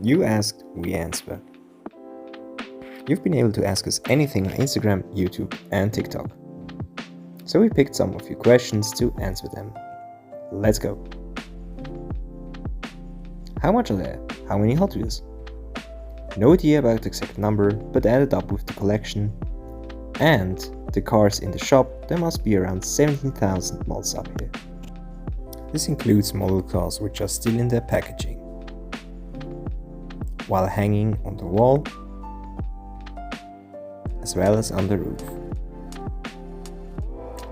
You asked, we answer. You've been able to ask us anything on Instagram, YouTube, and TikTok. So we picked some of your questions to answer them. Let's go. How much are there? How many Hot Wheels? No idea about the exact number, but added up with the collection and the cars in the shop, there must be around 17,000 models up here. This includes model cars which are still in their packaging, while hanging on the wall, as well as on the roof.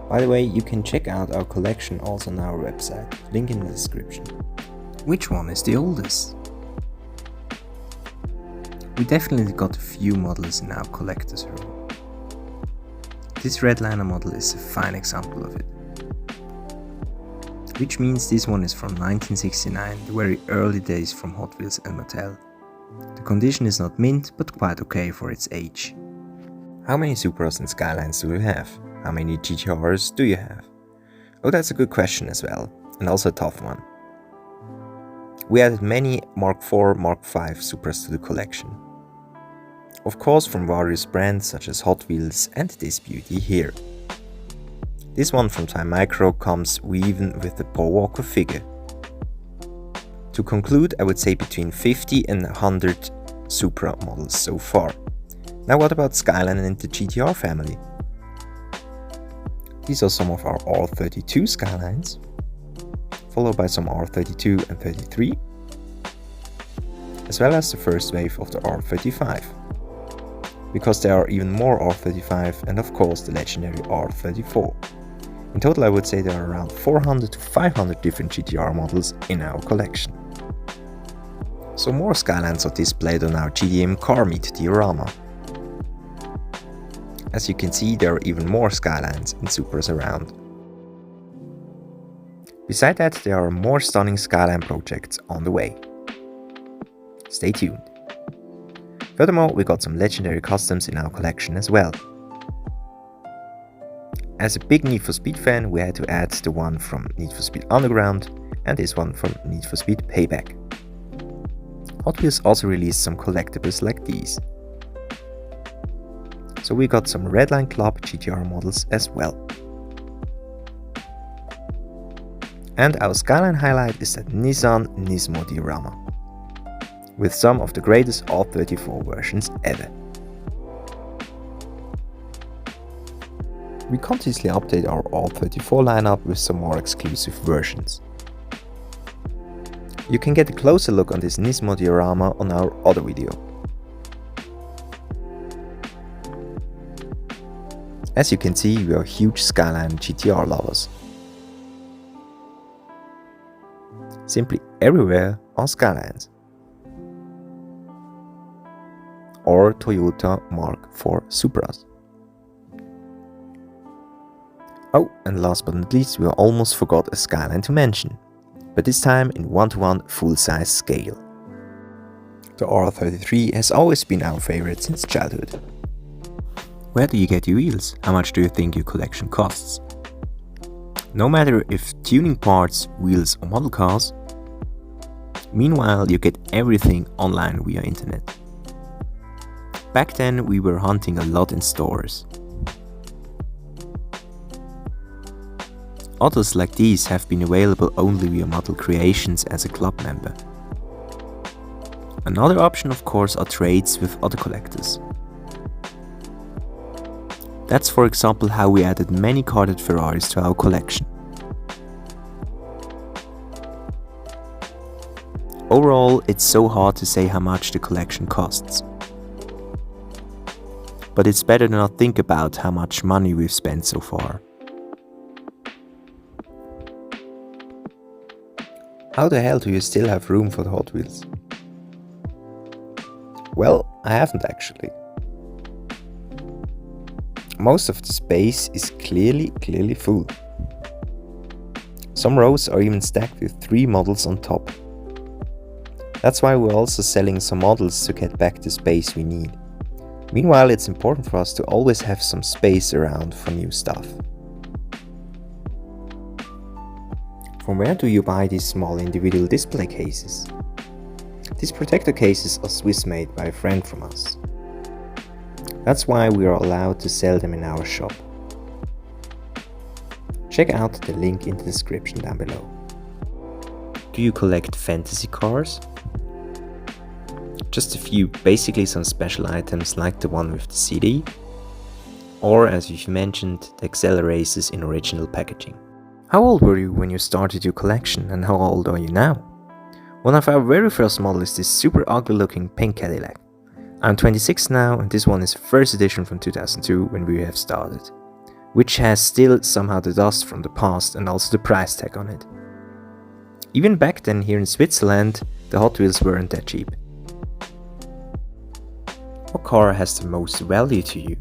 By the way, you can check out our collection also on our website, link in the description. Which one is the oldest? We definitely got a few models in our collector's room. This Redliner model is a fine example of it. Which means this one is from 1969, the very early days from Hot Wheels and Mattel. The condition is not mint, but quite okay for its age. How many Supras and Skylines do you have? How many GTRs do you have? Oh, that's a good question as well, and also a tough one. We added many Mark IV, Mark V Supras to the collection. Of course from various brands such as Hot Wheels and this beauty here. This one from Time Micro comes even with the Paul Walker figure. To conclude, I would say between 50 and 100 Supra models so far. Now what about Skyline and the GTR family? These are some of our R32 Skylines, followed by some R32 and 33, as well as the first wave of the R35. Because there are even more R35 and of course the legendary R34. In total I would say there are around 400 to 500 different GTR models in our collection. So more Skylines are displayed on our GDM car meet diorama. As you can see, there are even more Skylines and Supras around. Beside that, there are more stunning Skyline projects on the way. Stay tuned. Furthermore, we got some legendary customs in our collection as well. As a big Need for Speed fan, we had to add the one from Need for Speed Underground and this one from Need for Speed Payback. Hot Wheels also released some collectibles like these. So we got some Redline Club GTR models as well. And our Skyline highlight is that Nissan Nismo diorama, with some of the greatest R34 versions ever. We continuously update our R34 lineup with some more exclusive versions. You can get a closer look on this Nismo diorama on our other video. As you can see, we are huge Skyline GTR lovers. Simply everywhere are Skylines. Or Toyota Mark IV Supras. Oh, and last but not least, we almost forgot a Skyline to mention, but this time in 1:1 full-size scale. The R33 has always been our favorite since childhood. Where do you get your wheels? How much do you think your collection costs? No matter if tuning parts, wheels or model cars. Meanwhile, you get everything online via internet. Back then we were hunting a lot in stores. Others like these have been available only via Model Creations as a club member. Another option of course are trades with other collectors. That's for example how we added many carded Ferraris to our collection. Overall, it's so hard to say how much the collection costs. But it's better to not think about how much money we've spent so far. How the hell do you still have room for the Hot Wheels? Well, I haven't actually. Most of the space is clearly full. Some rows are even stacked with 3 models on top. That's why we're also selling some models to get back the space we need. Meanwhile, it's important for us to always have some space around for new stuff. From where do you buy these small individual display cases? These protector cases are Swiss made by a friend from us. That's why we are allowed to sell them in our shop. Check out the link in the description down below. Do you collect fantasy cars? Just a few, basically some special items like the one with the CD, or as you've mentioned, the Excel races in original packaging. How old were you when you started your collection, and how old are you now? One of our very first models is this super ugly looking pink Cadillac. I'm 26 now, and this one is first edition from 2002 when we have started, which has still somehow the dust from the past and also the price tag on it. Even back then here in Switzerland, the Hot Wheels weren't that cheap. What car has the most value to you?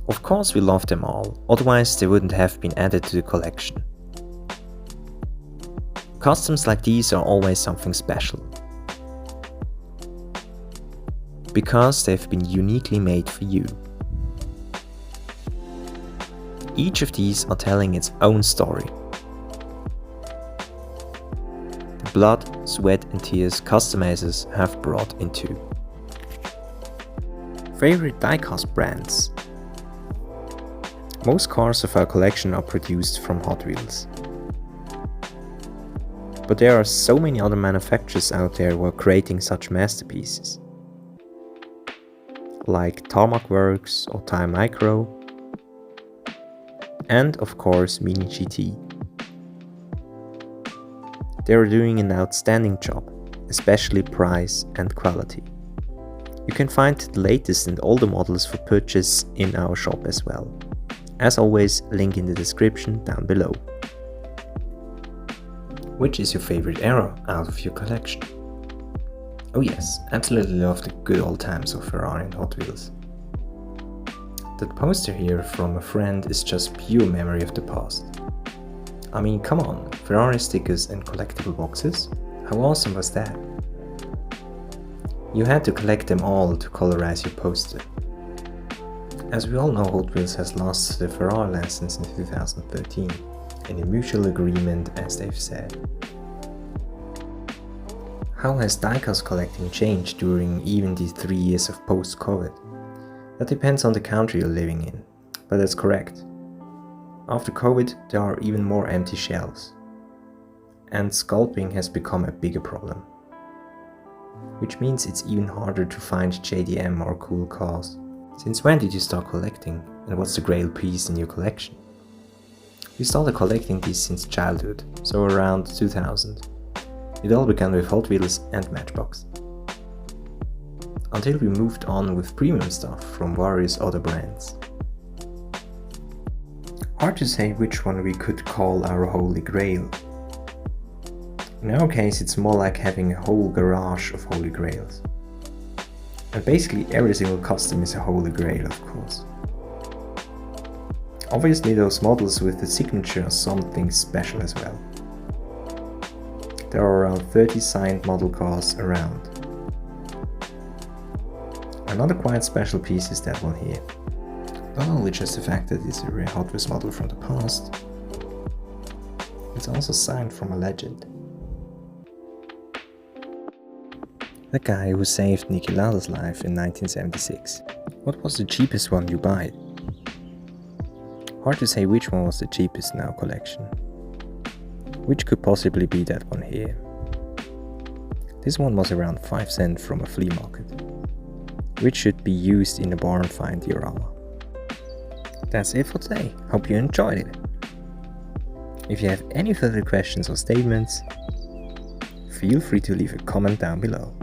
Of course we love them all, otherwise they wouldn't have been added to the collection. Customs like these are always something special, because they've been uniquely made for you. Each of these are telling its own story. The blood, sweat and tears customizers have brought into. Favorite diecast brands. Most cars of our collection are produced from Hot Wheels. But there are so many other manufacturers out there who are creating such masterpieces. Like Tarmac Works or Time Micro, and of course Mini GT. They are doing an outstanding job, especially price and quality. You can find the latest and older models for purchase in our shop as well. As always, link in the description down below. Which is your favorite era out of your collection? Oh yes, absolutely love the good old times of Ferrari and Hot Wheels. That poster here from a friend is just pure memory of the past. I mean, come on, Ferrari stickers and collectible boxes? How awesome was that? You had to collect them all to colorize your poster. As we all know, Hot Wheels has lost the Ferrari license in 2013, in a mutual agreement as they've said. How has diecast collecting changed during even these 3 years of post-COVID? That depends on the country you're living in, but that's correct. After COVID, there are even more empty shelves. And sculpting has become a bigger problem. Which means it's even harder to find JDM or cool cars. Since when did you start collecting, and what's the grail piece in your collection? We started collecting these since childhood, so around 2000. It all began with Hot Wheels and Matchbox. Until we moved on with premium stuff from various other brands. Hard to say which one we could call our holy grail. In our case, it's more like having a whole garage of holy grails. And basically every single custom is a holy grail, of course. Obviously those models with the signature are something special as well. There are around 30 signed model cars around. Another quite special piece is that one here. Not only just the fact that it's a rare Hot Wheels model from the past, it's also signed from a legend. The guy who saved Niki Lauda's life in 1976. What was the cheapest one you buy? Hard to say which one was the cheapest in our collection. Which could possibly be that one here. This one was around 5 cents from a flea market, which should be used in a barn find diorama. That's it for today, hope you enjoyed it. If you have any further questions or statements, feel free to leave a comment down below.